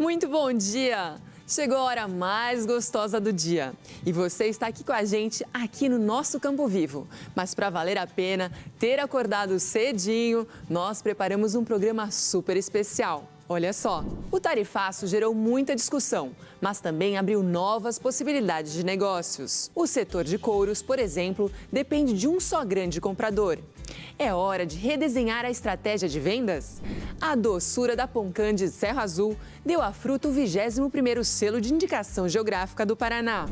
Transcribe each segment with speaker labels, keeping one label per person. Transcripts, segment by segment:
Speaker 1: Muito bom dia! Chegou a hora mais gostosa do dia e você está aqui com a gente aqui no nosso Campo Vivo. Mas para valer a pena ter acordado cedinho, nós preparamos um programa super especial. Olha só, o tarifaço gerou muita discussão, mas também abriu novas possibilidades de negócios. O setor de couros, por exemplo, depende de um só grande comprador. É hora de redesenhar a estratégia de vendas? A doçura da Poncã de Serra Azul deu à fruta o 21º selo de indicação geográfica do Paraná.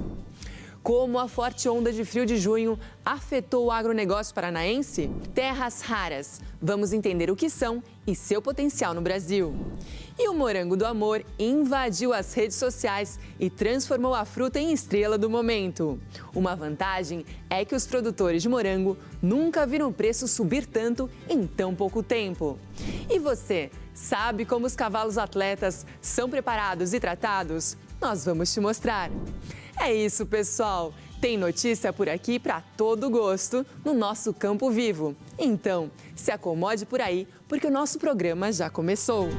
Speaker 1: Como a forte onda de frio de junho afetou o agronegócio paranaense? Terras raras. Vamos entender o que são e seu potencial no Brasil. E o morango do amor invadiu as redes sociais e transformou a fruta em estrela do momento. Uma vantagem é que os produtores de morango nunca viram o preço subir tanto em tão pouco tempo. E você, sabe como os cavalos atletas são preparados e tratados? Nós vamos te mostrar. É isso, pessoal. Tem notícia por aqui para todo gosto no nosso Campo Vivo. Então, se acomode por aí, porque o nosso programa já começou.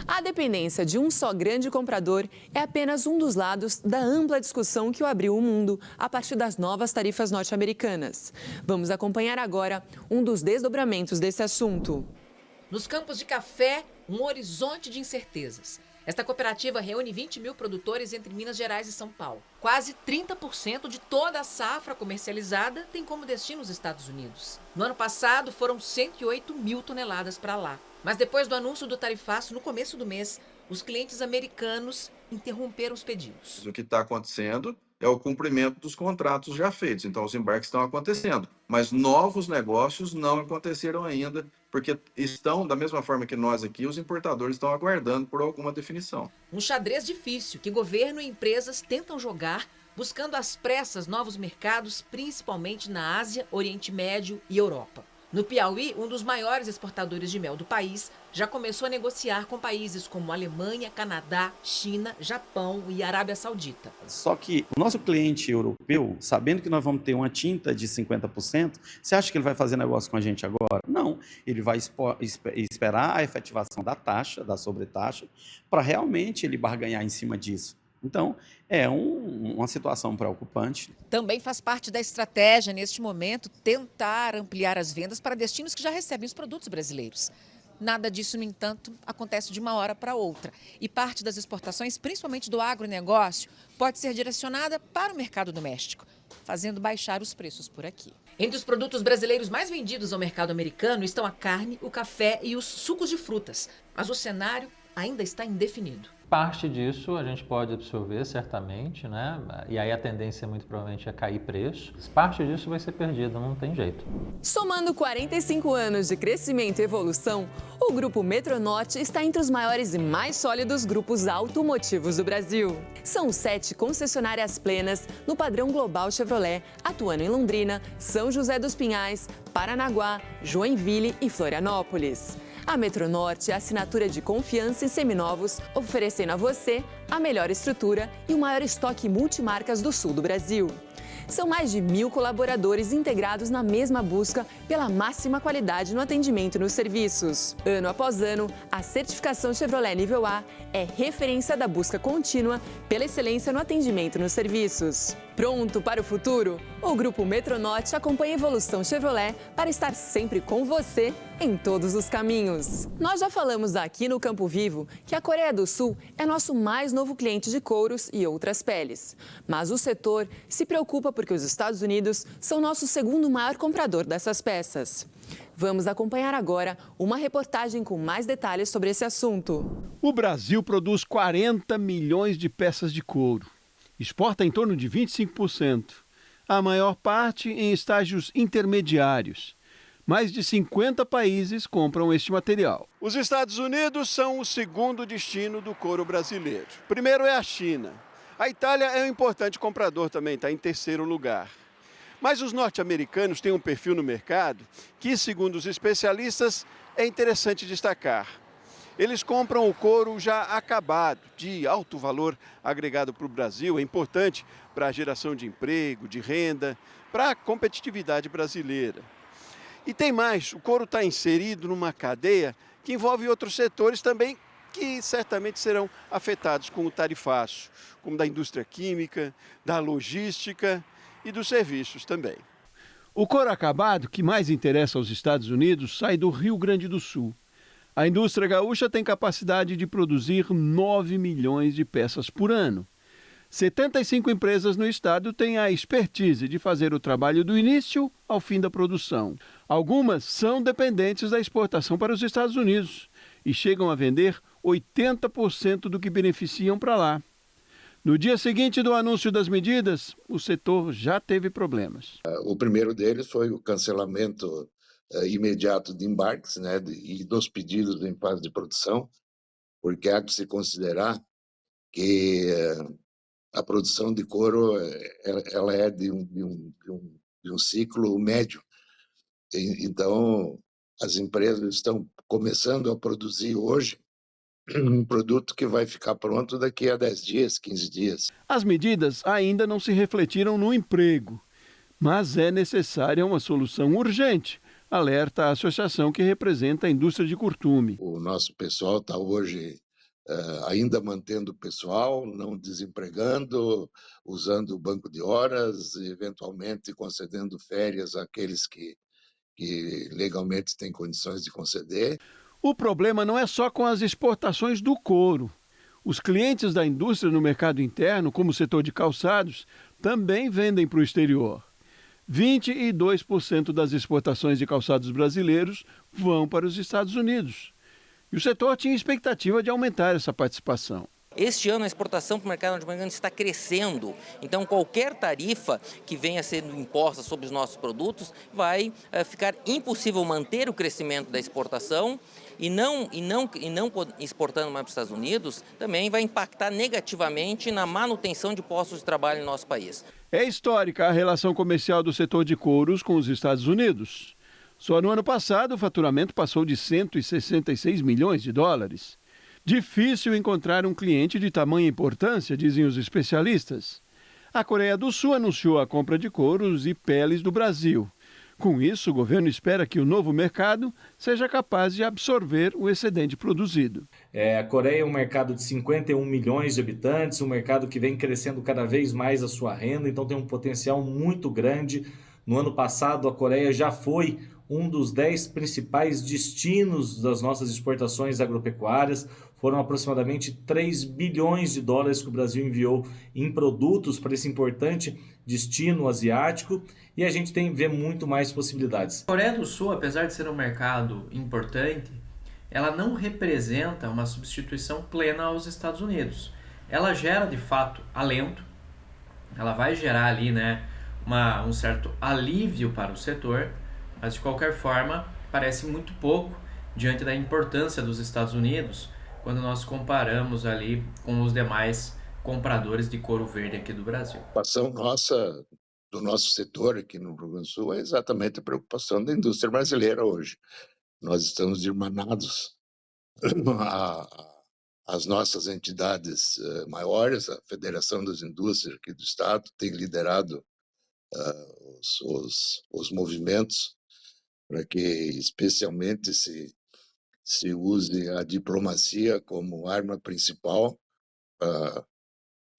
Speaker 1: A dependência de um só grande comprador é apenas um dos lados da ampla discussão que o abriu o mundo a partir das novas tarifas norte-americanas. Vamos acompanhar agora um dos desdobramentos desse assunto.
Speaker 2: Nos campos de café, um horizonte de incertezas. Esta cooperativa reúne 20 mil produtores entre Minas Gerais e São Paulo. Quase 30% de toda a safra comercializada tem como destino os Estados Unidos. No ano passado, foram 108 mil toneladas para lá. Mas depois do anúncio do tarifaço, no começo do mês, os clientes americanos interromperam os pedidos.
Speaker 3: O que está acontecendo é o cumprimento dos contratos já feitos. Então, os embarques estão acontecendo. Mas novos negócios não aconteceram ainda, porque estão, da mesma forma que nós aqui, os importadores estão aguardando por alguma definição.
Speaker 2: Um xadrez difícil que governo e empresas tentam jogar, buscando às pressas novos mercados, principalmente na Ásia, Oriente Médio e Europa. No Piauí, um dos maiores exportadores de mel do país já começou a negociar com países como Alemanha, Canadá, China, Japão e Arábia Saudita.
Speaker 4: Só que o nosso cliente europeu, sabendo que nós vamos ter uma tinta de 50%, você acha que ele vai fazer negócio com a gente agora? Não. Ele vai esperar a efetivação da taxa, da sobretaxa, para realmente ele barganhar em cima disso. Então, é uma situação preocupante.
Speaker 2: Também faz parte da estratégia, neste momento, tentar ampliar as vendas para destinos que já recebem os produtos brasileiros. Nada disso, no entanto, acontece de uma hora para outra. E parte das exportações, principalmente do agronegócio, pode ser direcionada para o mercado doméstico, fazendo baixar os preços por aqui. Entre os produtos brasileiros mais vendidos ao mercado americano estão a carne, o café e os sucos de frutas. Mas o cenário ainda está indefinido.
Speaker 5: Parte disso a gente pode absorver certamente, né? E aí a tendência muito provavelmente é cair preço. Parte disso vai ser perdida, não tem jeito.
Speaker 1: Somando 45 anos de crescimento e evolução, o Grupo Metronorte está entre os maiores e mais sólidos grupos automotivos do Brasil. São 7 concessionárias plenas no padrão global Chevrolet, atuando em Londrina, São José dos Pinhais, Paranaguá, Joinville e Florianópolis. A Metronorte é a assinatura de confiança em seminovos, oferecendo a você a melhor estrutura e o maior estoque multimarcas do sul do Brasil. São mais de 1.000 colaboradores integrados na mesma busca pela máxima qualidade no atendimento e nos serviços. Ano após ano, a certificação Chevrolet Nível A é referência da busca contínua pela excelência no atendimento e nos serviços. Pronto para o futuro? O Grupo Metronorte acompanha a evolução Chevrolet para estar sempre com você em todos os caminhos. Nós já falamos aqui no Campo Vivo que a Coreia do Sul é nosso mais novo cliente de couros e outras peles. Mas o setor se preocupa porque os Estados Unidos são nosso segundo maior comprador dessas peças. Vamos acompanhar agora uma reportagem com mais detalhes sobre esse assunto.
Speaker 6: O Brasil produz 40 milhões de peças de couro. Exporta em torno de 25%. A maior parte em estágios intermediários. Mais de 50 países compram este material. Os Estados Unidos são o segundo destino do couro brasileiro. Primeiro é a China. A Itália é um importante comprador também, está em terceiro lugar. Mas os norte-americanos têm um perfil no mercado que, segundo os especialistas, é interessante destacar. Eles compram o couro já acabado, de alto valor agregado para o Brasil. É importante para a geração de emprego, de renda, para a competitividade brasileira. E tem mais, o couro está inserido numa cadeia que envolve outros setores também que certamente serão afetados com o tarifaço, como da indústria química, da logística e dos serviços também. O couro acabado, que mais interessa aos Estados Unidos, sai do Rio Grande do Sul. A indústria gaúcha tem capacidade de produzir 9 milhões de peças por ano. 75 empresas no estado têm a expertise de fazer o trabalho do início ao fim da produção. Algumas são dependentes da exportação para os Estados Unidos e chegam a vender 80% do que beneficiam para lá. No dia seguinte do anúncio das medidas, o setor já teve problemas.
Speaker 7: O primeiro deles foi o cancelamento imediato de embarques, né, e dos pedidos em fase de produção, porque há que se considerar que a produção de couro ela é de um ciclo médio. Então, as empresas estão começando a produzir hoje um produto que vai ficar pronto daqui a 10 dias, 15 dias.
Speaker 6: As medidas ainda não se refletiram no emprego, mas é necessária uma solução urgente, alerta a associação que representa a indústria de curtume.
Speaker 7: O nosso pessoal está hoje ainda mantendo o pessoal, não desempregando, usando o banco de horas, eventualmente concedendo férias àqueles que legalmente têm condições de conceder.
Speaker 6: O problema não é só com as exportações do couro. Os clientes da indústria no mercado interno, como o setor de calçados, também vendem para o exterior. 22% das exportações de calçados brasileiros vão para os Estados Unidos. E o setor tinha expectativa de aumentar essa participação.
Speaker 8: Este ano a exportação para o mercado norte-americano está crescendo, então qualquer tarifa que venha sendo imposta sobre os nossos produtos vai ficar impossível manter o crescimento da exportação e não exportando mais para os Estados Unidos, também vai impactar negativamente na manutenção de postos de trabalho no nosso país.
Speaker 6: É histórica a relação comercial do setor de couros com os Estados Unidos. Só no ano passado o faturamento passou de 166 milhões de dólares. Difícil encontrar um cliente de tamanha importância, dizem os especialistas. A Coreia do Sul anunciou a compra de couros e peles do Brasil. Com isso, o governo espera que o novo mercado seja capaz de absorver o excedente produzido.
Speaker 9: A Coreia é um mercado de 51 milhões de habitantes, um mercado que vem crescendo cada vez mais a sua renda, então tem um potencial muito grande. No ano passado, a Coreia já foi um dos 10 principais destinos das nossas exportações agropecuárias. Foram aproximadamente 3 bilhões de dólares que o Brasil enviou em produtos para esse importante destino asiático e a gente vê muito mais possibilidades.
Speaker 10: A Coreia do Sul, apesar de ser um mercado importante, ela não representa uma substituição plena aos Estados Unidos. Ela gera, de fato, alento, ela vai gerar ali, um certo alívio para o setor, mas de qualquer forma parece muito pouco diante da importância dos Estados Unidos quando nós comparamos ali com os demais compradores de couro verde aqui do Brasil.
Speaker 7: A preocupação nossa, do nosso setor aqui no Rio Grande do Sul, é exatamente a preocupação da indústria brasileira hoje. Nós estamos irmanados às nossas entidades maiores, a Federação das Indústrias aqui do Estado tem liderado os movimentos para que especialmente se use a diplomacia como arma principal para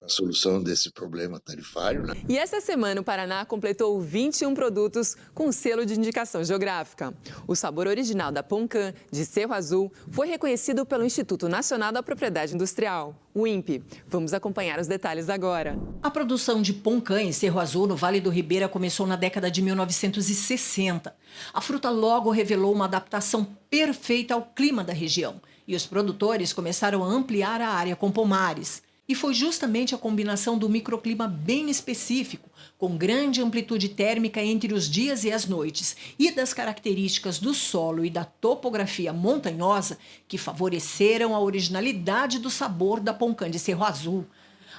Speaker 7: a solução desse problema tarifário.
Speaker 1: E essa semana o Paraná completou 21 produtos com selo de indicação geográfica. O sabor original da Poncan, de Cerro Azul, foi reconhecido pelo Instituto Nacional da Propriedade Industrial, o INPE. Vamos acompanhar os detalhes agora.
Speaker 11: A produção de Poncan em Cerro Azul, no Vale do Ribeira, começou na década de 1960. A fruta logo revelou uma adaptação perfeita ao clima da região e os produtores começaram a ampliar a área com pomares. E foi justamente a combinação do microclima bem específico, com grande amplitude térmica entre os dias e as noites, e das características do solo e da topografia montanhosa que favoreceram a originalidade do sabor da Poncan de Cerro Azul.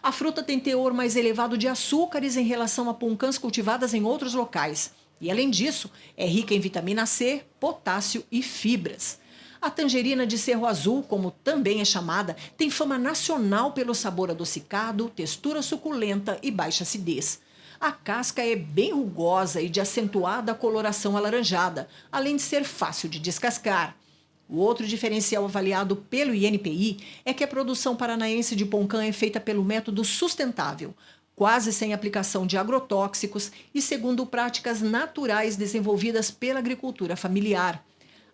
Speaker 11: A fruta tem teor mais elevado de açúcares em relação a poncãs cultivadas em outros locais. E, além disso, é rica em vitamina C, potássio e fibras. A tangerina de Cerro Azul, como também é chamada, tem fama nacional pelo sabor adocicado, textura suculenta e baixa acidez. A casca é bem rugosa e de acentuada coloração alaranjada, além de ser fácil de descascar. O outro diferencial avaliado pelo INPI é que a produção paranaense de Poncã é feita pelo método sustentável, quase sem aplicação de agrotóxicos e segundo práticas naturais desenvolvidas pela agricultura familiar.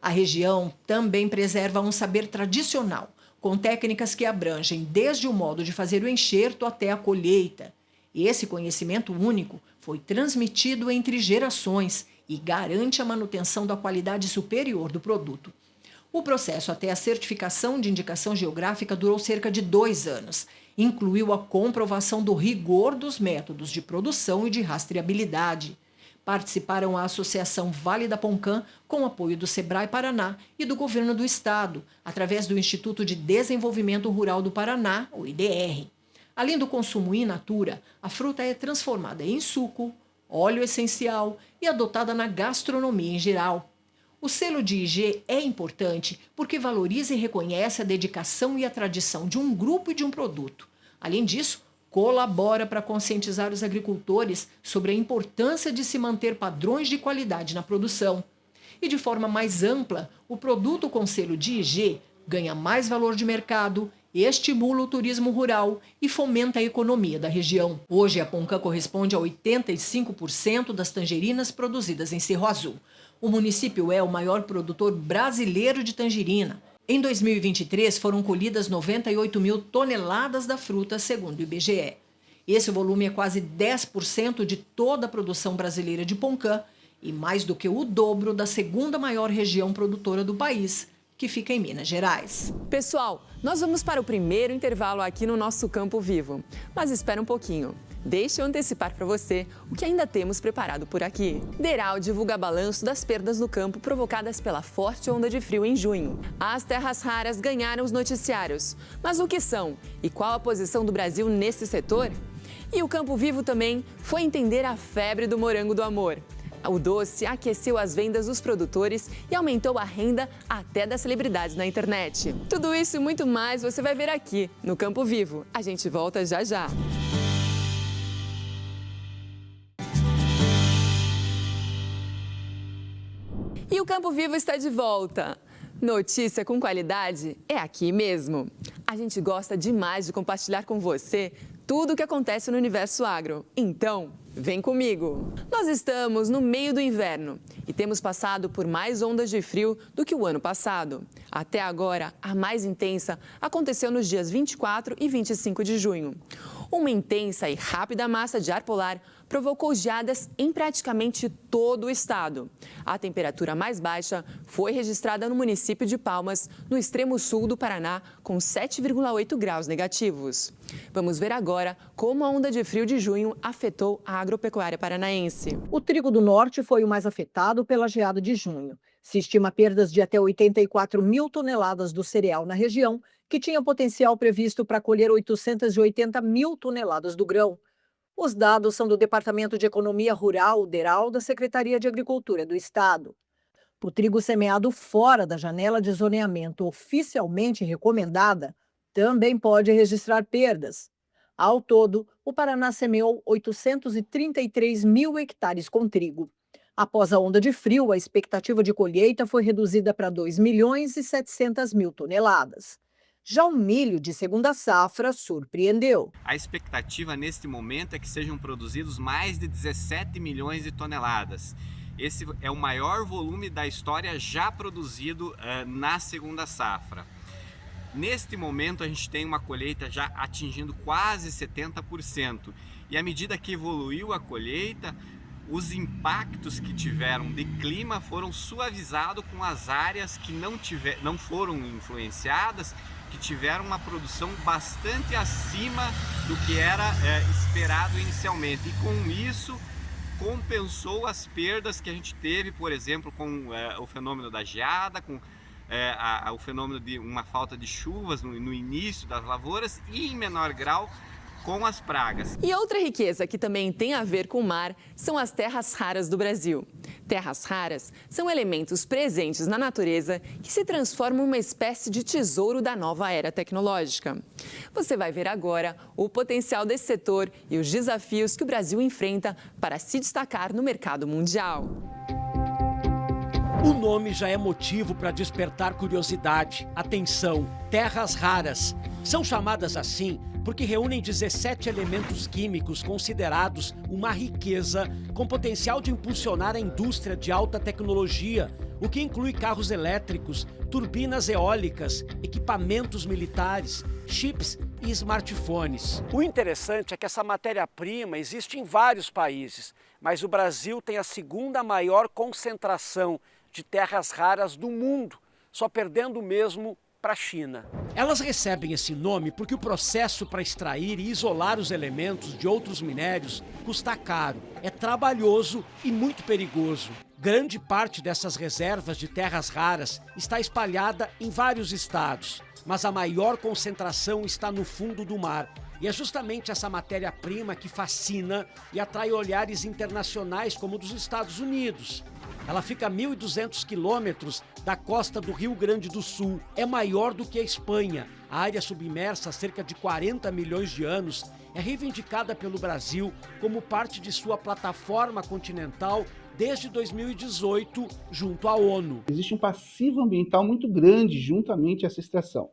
Speaker 11: A região também preserva um saber tradicional, com técnicas que abrangem desde o modo de fazer o enxerto até a colheita. Esse conhecimento único foi transmitido entre gerações e garante a manutenção da qualidade superior do produto. O processo até a certificação de indicação geográfica durou cerca de 2 anos. Incluiu a comprovação do rigor dos métodos de produção e de rastreabilidade. Participaram a Associação Vale da Poncã, com o apoio do Sebrae Paraná e do Governo do Estado, através do Instituto de Desenvolvimento Rural do Paraná, o IDR. Além do consumo in natura, a fruta é transformada em suco, óleo essencial e adotada na gastronomia em geral. O selo de IG é importante porque valoriza e reconhece a dedicação e a tradição de um grupo e de um produto. Além disso, colabora para conscientizar os agricultores sobre a importância de se manter padrões de qualidade na produção. E de forma mais ampla, o produto com selo de IG ganha mais valor de mercado, estimula o turismo rural e fomenta a economia da região. Hoje, a Poncã corresponde a 85% das tangerinas produzidas em Cerro Azul. O município é o maior produtor brasileiro de tangerina. Em 2023, foram colhidas 98 mil toneladas da fruta, segundo o IBGE. Esse volume é quase 10% de toda a produção brasileira de Poncã e mais do que o dobro da segunda maior região produtora do país, que fica em Minas Gerais.
Speaker 1: Pessoal, nós vamos para o primeiro intervalo aqui no nosso Campo Vivo. Mas espera um pouquinho. Deixa eu antecipar para você o que ainda temos preparado por aqui. DERAL divulga balanço das perdas no campo provocadas pela forte onda de frio em junho. As terras raras ganharam os noticiários. Mas o que são? E qual a posição do Brasil nesse setor? E o Campo Vivo também foi entender a febre do morango do amor. O doce aqueceu as vendas dos produtores e aumentou a renda até das celebridades na internet. Tudo isso e muito mais você vai ver aqui no Campo Vivo. A gente volta já já. E o Campo Vivo está de volta. Notícia com qualidade é aqui mesmo. A gente gosta demais de compartilhar com você tudo o que acontece no universo agro. Então, vem comigo! Nós estamos no meio do inverno e temos passado por mais ondas de frio do que o ano passado. Até agora, a mais intensa aconteceu nos dias 24 e 25 de junho. Uma intensa e rápida massa de ar polar provocou geadas em praticamente todo o estado. A temperatura mais baixa foi registrada no município de Palmas, no extremo sul do Paraná, com 7,8 graus negativos. Vamos ver agora como a onda de frio de junho afetou a agropecuária paranaense.
Speaker 12: O trigo do norte foi o mais afetado pela geada de junho. Se estima perdas de até 84 mil toneladas do cereal na região, que tinha potencial previsto para colher 880 mil toneladas do grão. Os dados são do Departamento de Economia Rural, DERAL, da Secretaria de Agricultura do Estado. O trigo semeado fora da janela de zoneamento oficialmente recomendada também pode registrar perdas. Ao todo, o Paraná semeou 833 mil hectares com trigo. Após a onda de frio, a expectativa de colheita foi reduzida para 2 milhões e 700 mil toneladas. Já o milho de segunda safra surpreendeu.
Speaker 13: A expectativa neste momento é que sejam produzidos mais de 17 milhões de toneladas. Esse é o maior volume da história já produzido na segunda safra. Neste momento a gente tem uma colheita já atingindo quase 70%. E à medida que evoluiu a colheita, os impactos que tiveram de clima foram suavizados com as áreas que não foram influenciadas, que tiveram uma produção bastante acima do que era esperado inicialmente. E com isso compensou as perdas que a gente teve, por exemplo, com o fenômeno da geada, com o fenômeno de uma falta de chuvas no início das lavouras e, em menor grau, com as pragas.
Speaker 1: E outra riqueza que também tem a ver com o mar são as terras raras do Brasil. Terras raras são elementos presentes na natureza que se transformam em uma espécie de tesouro da nova era tecnológica. Você vai ver agora o potencial desse setor e os desafios que o Brasil enfrenta para se destacar no mercado mundial.
Speaker 14: O nome já é motivo para despertar curiosidade, atenção, terras raras. São chamadas assim porque reúnem 17 elementos químicos considerados uma riqueza com potencial de impulsionar a indústria de alta tecnologia, o que inclui carros elétricos, turbinas eólicas, equipamentos militares, chips e smartphones. O interessante é que essa matéria-prima existe em vários países, mas o Brasil tem a segunda maior concentração de terras raras do mundo, só perdendo mesmo para a China. Elas recebem esse nome porque o processo para extrair e isolar os elementos de outros minérios custa caro, é trabalhoso e muito perigoso. Grande parte dessas reservas de terras raras está espalhada em vários estados, mas a maior concentração está no fundo do mar. E é justamente essa matéria-prima que fascina e atrai olhares internacionais como o dos Estados Unidos. Ela fica a 1.200 quilômetros da costa do Rio Grande do Sul. É maior do que a Espanha. A área submersa há cerca de 40 milhões de anos é reivindicada pelo Brasil como parte de sua plataforma continental desde 2018, junto à ONU.
Speaker 15: Existe um passivo ambiental muito grande juntamente a essa extração,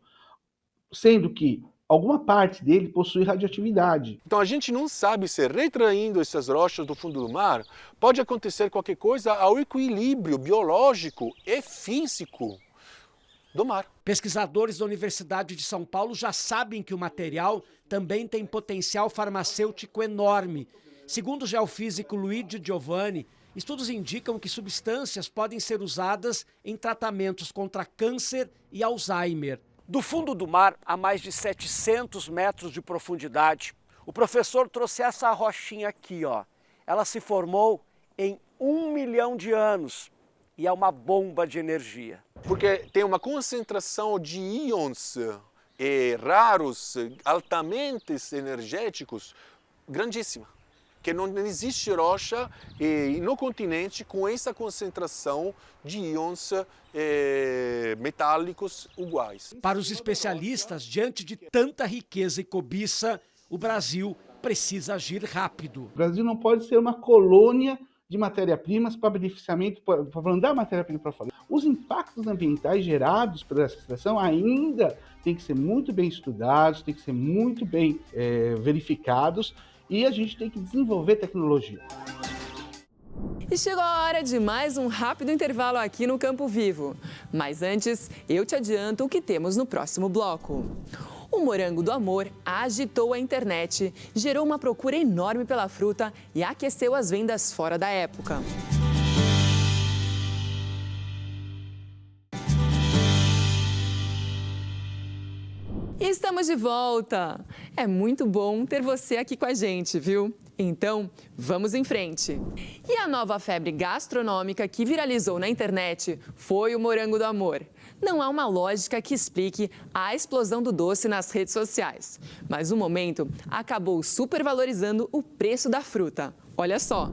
Speaker 15: sendo que alguma parte dele possui radioatividade.
Speaker 16: Então a gente não sabe se retraindo essas rochas do fundo do mar pode acontecer qualquer coisa ao equilíbrio biológico e físico do mar.
Speaker 14: Pesquisadores da Universidade de São Paulo já sabem que o material também tem potencial farmacêutico enorme. Segundo o geofísico Luigi Giovanni, estudos indicam que substâncias podem ser usadas em tratamentos contra câncer e Alzheimer. Do fundo do mar, a mais de 700 metros de profundidade, o professor trouxe essa rochinha aqui, ó. Ela se formou em 1 milhão de anos e é uma bomba de energia.
Speaker 16: Porque tem uma concentração de íons raros, altamente energéticos, grandíssima. Que não existe rocha no continente com essa concentração de íons metálicos iguais.
Speaker 14: Para os especialistas, diante de tanta riqueza e cobiça, o Brasil precisa agir rápido.
Speaker 15: O Brasil não pode ser uma colônia de matéria-primas para beneficiamento, para mandar matéria-prima para fora. Os impactos ambientais gerados por essa extração ainda têm que ser muito bem estudados, têm que ser muito bem verificados, e a gente tem que desenvolver tecnologia.
Speaker 1: E chegou a hora de mais um rápido intervalo aqui no Campo Vivo. Mas antes, eu te adianto o que temos no próximo bloco. O morango do amor agitou a internet, gerou uma procura enorme pela fruta e aqueceu as vendas fora da época. E estamos de volta! É muito bom ter você aqui com a gente, viu? Então, vamos em frente. E a nova febre gastronômica que viralizou na internet foi o morango do amor. Não há uma lógica que explique a explosão do doce nas redes sociais, mas o momento acabou supervalorizando o preço da fruta. Olha só!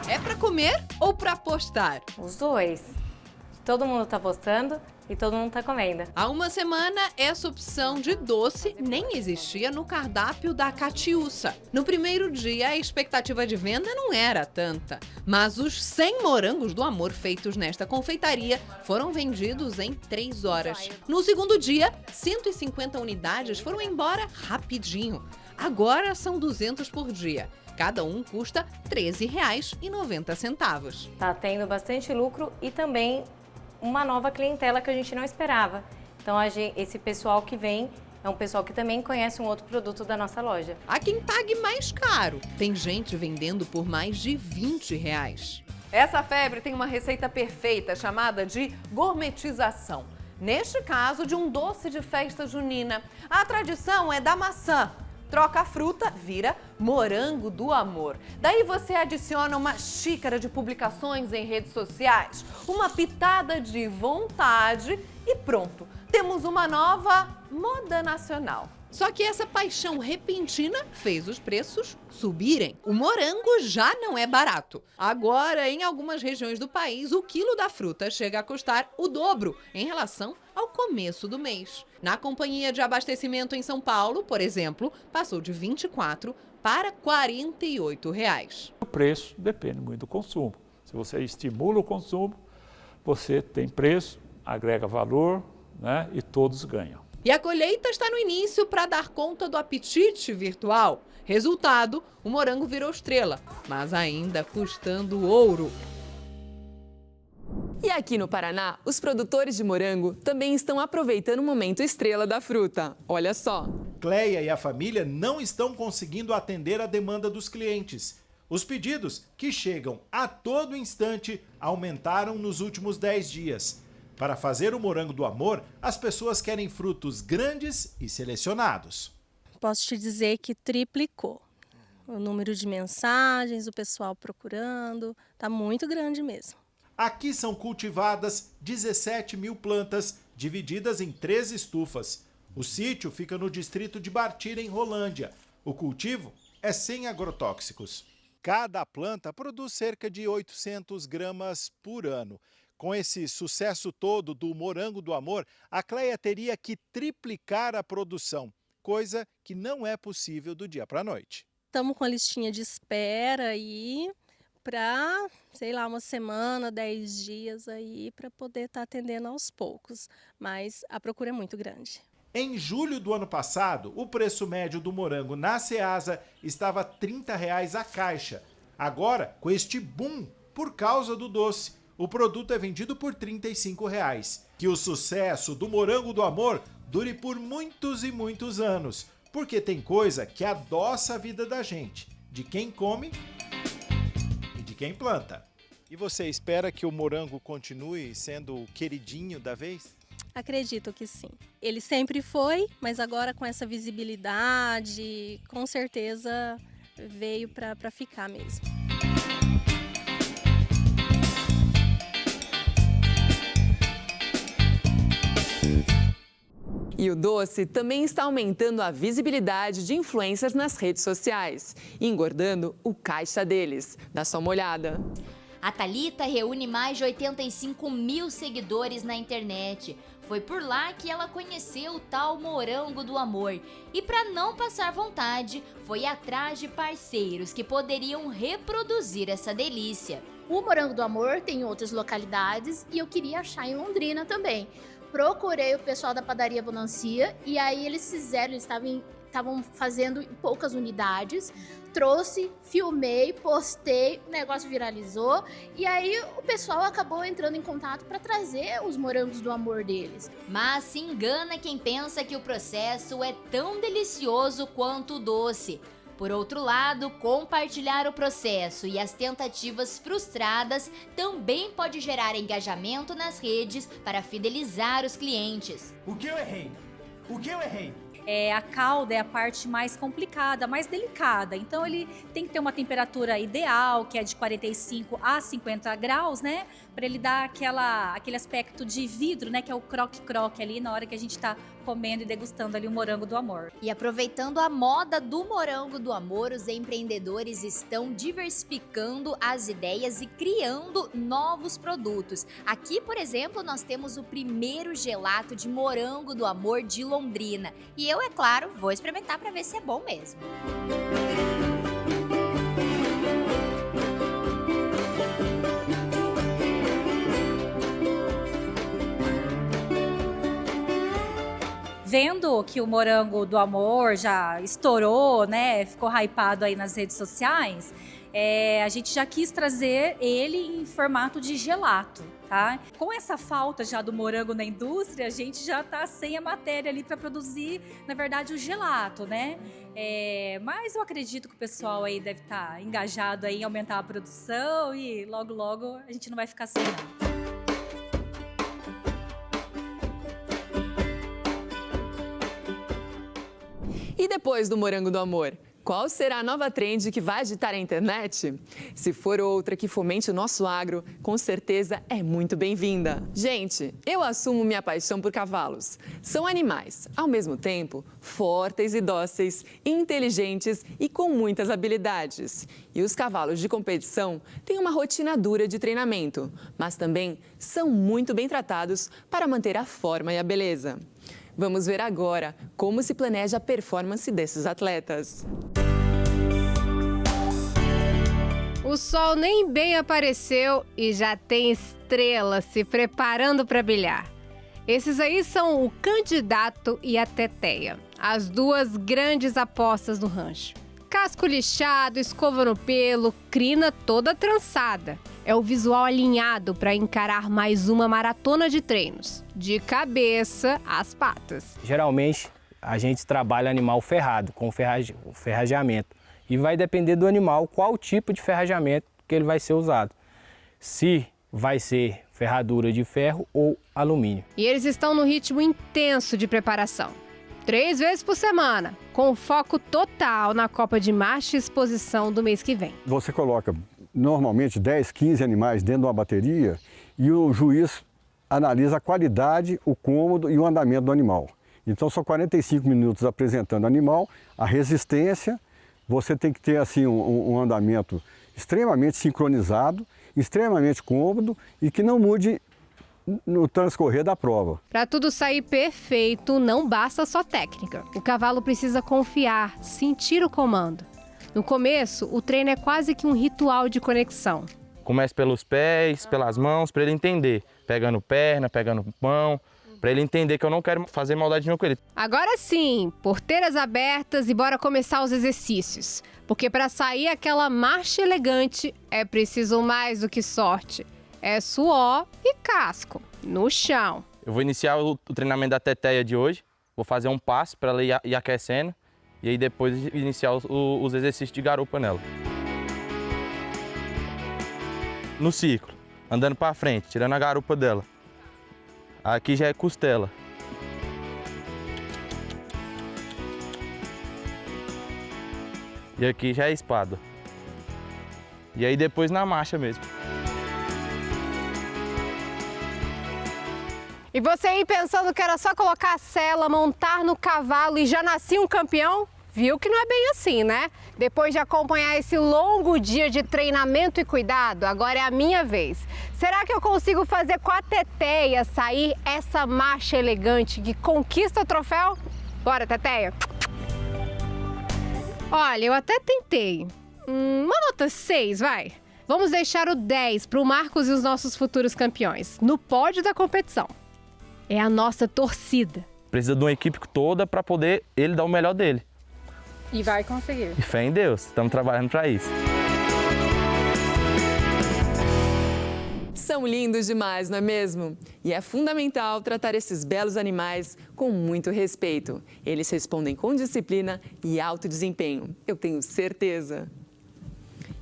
Speaker 17: É para comer ou para apostar?
Speaker 18: Os dois. Todo mundo tá apostando e todo mundo tá comendo.
Speaker 17: Há uma semana, essa opção de doce nem existia no cardápio da Catiúça. No primeiro dia, a expectativa de venda não era tanta, mas os 100 morangos do amor feitos nesta confeitaria foram vendidos em 3 horas. No segundo dia, 150 unidades foram embora rapidinho. Agora são 200 por dia. Cada um custa R$ 13,90.
Speaker 18: Tá tendo bastante lucro e também uma nova clientela que a gente não esperava. Então, esse pessoal que vem é um pessoal que também conhece um outro produto da nossa loja.
Speaker 17: Há quem pague mais caro. Tem gente vendendo por mais de R$ 20. Essa febre tem uma receita perfeita chamada de gourmetização. Neste caso, de um doce de festa junina. A tradição é da maçã. Troca a fruta, vira morango do amor. Daí você adiciona uma xícara de publicações em redes sociais, uma pitada de vontade e pronto. temos uma nova moda nacional. Só que essa paixão repentina fez os preços subirem. O morango já não é barato. Agora, em algumas regiões do país, o quilo da fruta chega a custar o dobro em relação ao começo do mês. Na companhia de abastecimento em São Paulo, por exemplo, passou de R$ 24 para R$ 48.
Speaker 19: O preço depende muito do consumo. Se você estimula o consumo, você tem preço, agrega valor, né, e todos ganham.
Speaker 17: E a colheita está no início para dar conta do apetite virtual. Resultado, o morango virou estrela, mas ainda custando ouro.
Speaker 1: E aqui no Paraná, os produtores de morango também estão aproveitando o momento estrela da fruta. Olha só.
Speaker 20: Cleia e a família não estão conseguindo atender a demanda dos clientes. Os pedidos, que chegam a todo instante, aumentaram nos últimos 10 dias. Para fazer o morango do amor, as pessoas querem frutos grandes e selecionados.
Speaker 21: Posso te dizer que triplicou. O número de mensagens, o pessoal procurando, está muito grande mesmo.
Speaker 20: Aqui são cultivadas 17 mil plantas, divididas em 3 estufas. O sítio fica no distrito de Bartira, em Rolândia. O cultivo é sem agrotóxicos. Cada planta produz cerca de 800 gramas por ano. Com esse sucesso todo do morango do amor, a Cleia teria que triplicar a produção, coisa que não é possível do dia para a noite.
Speaker 21: Estamos com a listinha de espera aí para, sei lá, uma semana, 10 dias aí para poder estar atendendo aos poucos, mas a procura é muito grande.
Speaker 20: Em julho do ano passado, o preço médio do morango na Ceasa estava R$ 30 a caixa. Agora, com este boom por causa do doce, o produto é vendido por R$ 35. Que o sucesso do morango do amor dure por muitos e muitos anos, porque tem coisa que adoça a vida da gente, de quem come e de quem planta. E você espera que o morango continue sendo o queridinho da vez?
Speaker 21: Acredito que sim. Ele sempre foi, mas agora com essa visibilidade, com certeza veio para ficar mesmo.
Speaker 1: E o doce também está aumentando a visibilidade de influencers nas redes sociais, engordando o caixa deles. Dá só uma olhada.
Speaker 22: A Thalita reúne mais de 85 mil seguidores na internet. Foi por lá que ela conheceu o tal morango do amor. E para não passar vontade, foi atrás de parceiros que poderiam reproduzir essa delícia.
Speaker 23: O morango do amor tem em outras localidades e eu queria achar em Londrina também. Procurei o pessoal da padaria Bonancia e aí eles estavam fazendo em poucas unidades. Trouxe, filmei, postei, o negócio viralizou e aí o pessoal acabou entrando em contato para trazer os morangos do amor deles.
Speaker 22: Mas se engana quem pensa que o processo é tão delicioso quanto o doce. Por outro lado, compartilhar o processo e as tentativas frustradas também pode gerar engajamento nas redes para fidelizar os clientes.
Speaker 20: O que eu errei? O que eu errei?
Speaker 24: A calda é a parte mais complicada, mais delicada. Então ele tem que ter uma temperatura ideal, que é de 45 a 50 graus, né? Para ele dar aquele aspecto de vidro, né? Que é o croque-croque ali na hora que a gente está comendo e degustando ali o morango do amor.
Speaker 22: E aproveitando a moda do morango do amor, os empreendedores estão diversificando as ideias e criando novos produtos. Aqui, por exemplo, nós temos o primeiro gelato de morango do amor de Londrina. E eu, é claro, vou experimentar para ver se é bom mesmo.
Speaker 24: Vendo que o morango do amor já estourou, né, ficou hypado aí nas redes sociais, a gente já quis trazer ele em formato de gelato, tá? Com essa falta já do morango na indústria, a gente já tá sem a matéria ali para produzir, na verdade, o gelato, né? Mas eu acredito que o pessoal aí deve estar engajado aí em aumentar a produção e logo, logo a gente não vai ficar sem nada.
Speaker 1: E depois do morango do amor, Qual será a nova trend que vai agitar a internet? Se for outra que fomente o nosso agro, com certeza é muito bem-vinda. Gente, eu assumo minha paixão por cavalos. São animais, ao mesmo tempo, fortes e dóceis, inteligentes e com muitas habilidades. E os cavalos de competição têm uma rotina dura de treinamento, mas também são muito bem tratados para manter a forma e a beleza. Vamos ver agora como se planeja a performance desses atletas.
Speaker 17: O sol nem bem apareceu e já tem estrelas se preparando para brilhar. Esses aí são o Candidato e a Teteia, as duas grandes apostas do rancho. Casco lixado, escova no pelo, crina toda trançada. É o visual alinhado para encarar mais uma maratona de treinos, de cabeça às patas.
Speaker 2: Geralmente, a gente trabalha animal ferrado, com ferrageamento. E vai depender do animal qual tipo de ferrageamento que ele vai ser usado. Se vai ser ferradura de ferro ou alumínio.
Speaker 17: E eles estão no ritmo intenso de preparação. 3 vezes por semana, com foco total na Copa de Marcha e Exposição do mês que vem.
Speaker 3: Você coloca normalmente 10, 15 animais dentro de uma bateria e o juiz analisa a qualidade, o cômodo e o andamento do animal. Então são 45 minutos apresentando o animal, a resistência, você tem que ter assim um andamento extremamente sincronizado, extremamente cômodo e que não mude no transcorrer da prova.
Speaker 17: Para tudo sair perfeito, não basta só técnica. O cavalo precisa confiar, sentir o comando. No começo, o treino é quase que um ritual de conexão.
Speaker 4: Começa pelos pés, pelas mãos, para ele entender. Pegando perna, pegando mão, para ele entender que eu não quero fazer maldade nenhuma com ele.
Speaker 17: Agora sim, porteiras abertas e bora começar os exercícios. Porque para sair aquela marcha elegante, é preciso mais do que sorte. É suor e casco, no chão.
Speaker 4: Eu vou iniciar o treinamento da teteia de hoje. Vou fazer um passo para ela ir aquecendo. E aí depois iniciar os exercícios de garupa nela. No ciclo, andando para frente, tirando a garupa dela. Aqui já é costela. E aqui já é espada. E aí depois na marcha mesmo.
Speaker 17: E você aí pensando que era só colocar a sela, montar no cavalo e já nascia um campeão? Viu que não é bem assim, né? Depois de acompanhar esse longo dia de treinamento e cuidado, agora é a minha vez. Será que eu consigo fazer com a Teteia sair essa marcha elegante que conquista o troféu? Bora, Teteia! Olha, eu até tentei. Uma nota 6, vai. Vamos deixar o 10 para o Marcos e os nossos futuros campeões, no pódio da competição. É a nossa torcida.
Speaker 4: Precisa de uma equipe toda para poder ele dar o melhor dele.
Speaker 24: E vai conseguir.
Speaker 4: E fé em Deus, estamos trabalhando para isso.
Speaker 1: São lindos demais, não é mesmo? E é fundamental tratar esses belos animais com muito respeito. Eles respondem com disciplina e alto desempenho, eu tenho certeza.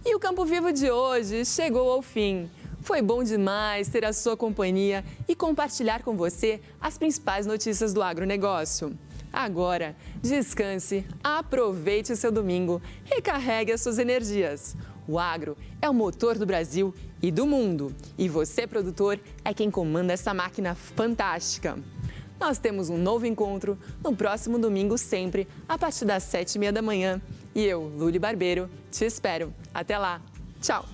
Speaker 1: E o Campo Vivo de hoje chegou ao fim. Foi bom demais ter a sua companhia e compartilhar com você as principais notícias do agronegócio. Agora, descanse, aproveite o seu domingo, recarregue as suas energias. O agro é o motor do Brasil e do mundo. E você, produtor, é quem comanda essa máquina fantástica. Nós temos um novo encontro no próximo domingo sempre, a partir das 7h30 da manhã. E eu, Luli Barbeiro, te espero. Até lá. Tchau!